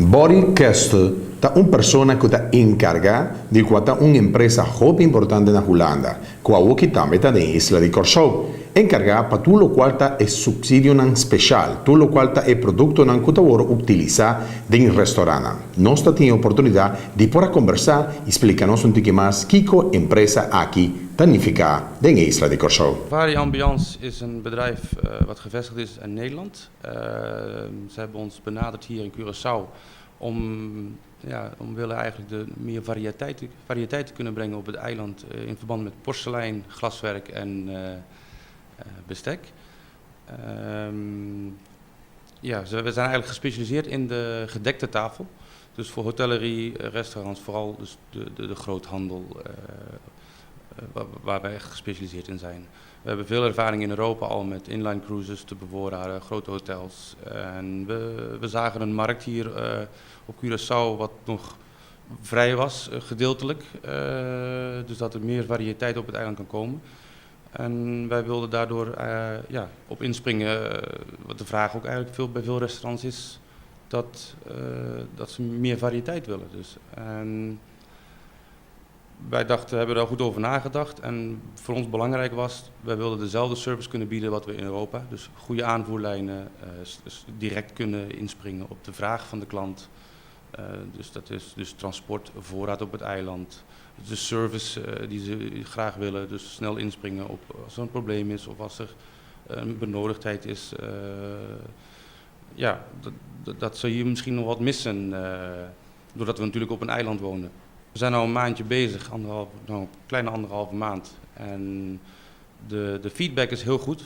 Bori questo da una persona che sta incarga di questa un'impresa molto importante in Holanda, che ha também da isla di Curaçao. Encarga per tutto quanto è sussidio speciale, tutto quanto è prodotto che lavoro utilizza in ristorante. Noi abbiamo l'opportunità di poter conversare e spiegare un po' più che impresa aquí significa in isla di Curaçao. Tovari Ambiance is een bedrijf wat gevestigd is in Nederland. Ze hebben ons benaderd hier in Curaçao om willen eigenlijk meer variëteit te kunnen brengen op het eiland in verband met porselein, glaswerk en bestek. We zijn eigenlijk gespecialiseerd in de gedekte tafel. Dus voor hotellerie, restaurants, vooral dus de groothandel, waar wij echt gespecialiseerd in zijn. We hebben veel ervaring in Europa al met inline cruises te bevoorraden, grote hotels. En we zagen een markt hier op Curaçao wat nog vrij was, gedeeltelijk. Dus dat er meer variëteit op het eiland kan komen. En wij wilden daardoor op inspringen, wat de vraag ook eigenlijk bij veel restaurants is, dat ze meer variëteit willen. Dus, en wij hebben daar goed over nagedacht en voor ons belangrijk was, wij wilden dezelfde service kunnen bieden wat we in Europa. Dus goede aanvoerlijnen, direct kunnen inspringen op de vraag van de klant. Dus dat is dus transport, voorraad op het eiland. De service die ze graag willen, dus snel inspringen op als er een probleem is of als er een benodigdheid is. Dat ze hier misschien nog wat missen, doordat we natuurlijk op een eiland wonen. We zijn al een maandje bezig, een kleine anderhalve maand. En de feedback is heel goed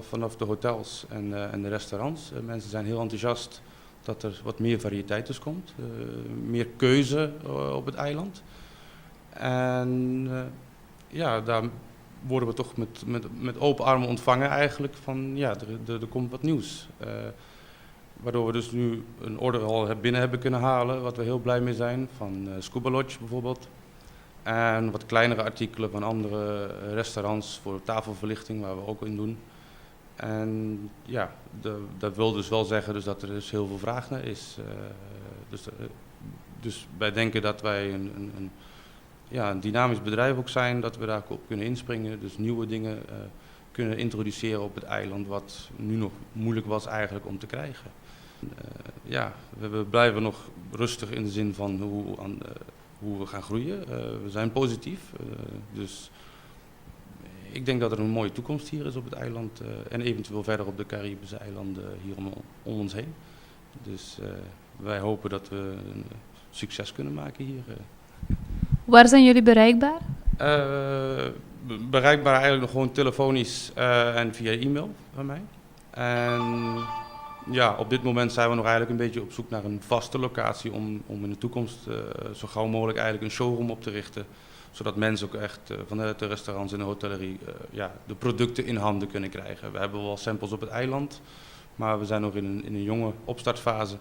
vanaf de hotels en de restaurants. Mensen zijn heel enthousiast dat er wat meer variëteit dus komt. Meer keuze op het eiland. En daar worden we toch met open armen ontvangen eigenlijk van er komt wat nieuws. Waardoor we dus nu een order al binnen hebben kunnen halen, wat we heel blij mee zijn, van Scuba Lodge bijvoorbeeld. En wat kleinere artikelen van andere restaurants voor tafelverlichting, waar we ook in doen. En dat wil dus wel zeggen dus dat er dus heel veel vraag naar is. Dus wij denken dat wij een dynamisch bedrijf ook zijn, dat we daarop kunnen inspringen, dus nieuwe dingen kunnen introduceren op het eiland, wat nu nog moeilijk was eigenlijk om te krijgen. We blijven nog rustig in de zin van hoe we gaan groeien. We zijn positief, dus ik denk dat er een mooie toekomst hier is op het eiland en eventueel verder op de Caribische eilanden hier om ons heen. Dus wij hopen dat we een succes kunnen maken hier. Waar zijn jullie bereikbaar? Bereikbaar eigenlijk nog gewoon telefonisch en via e-mail bij mij. En op dit moment zijn we nog eigenlijk een beetje op zoek naar een vaste locatie om in de toekomst zo gauw mogelijk eigenlijk een showroom op te richten. Zodat mensen ook echt vanuit de restaurants en de hotellerie de producten in handen kunnen krijgen. We hebben wel samples op het eiland, maar we zijn nog in een jonge opstartfase.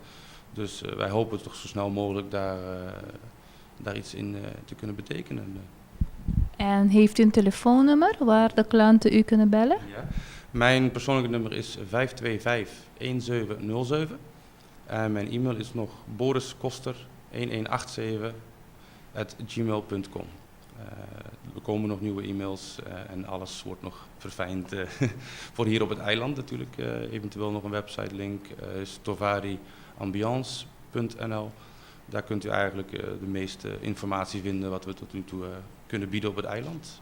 Dus wij hopen toch zo snel mogelijk daar iets in te kunnen betekenen. En heeft u een telefoonnummer waar de klanten u kunnen bellen? Ja. Mijn persoonlijke nummer is 525-1707 en mijn e-mail is nog boriskoster1187@gmail.com. Er komen nog nieuwe e-mails en alles wordt nog verfijnd voor hier op het eiland natuurlijk. Eventueel nog een website link is tovariambiance.nl. Daar kunt u eigenlijk de meeste informatie vinden wat we tot nu toe kunnen bieden op het eiland.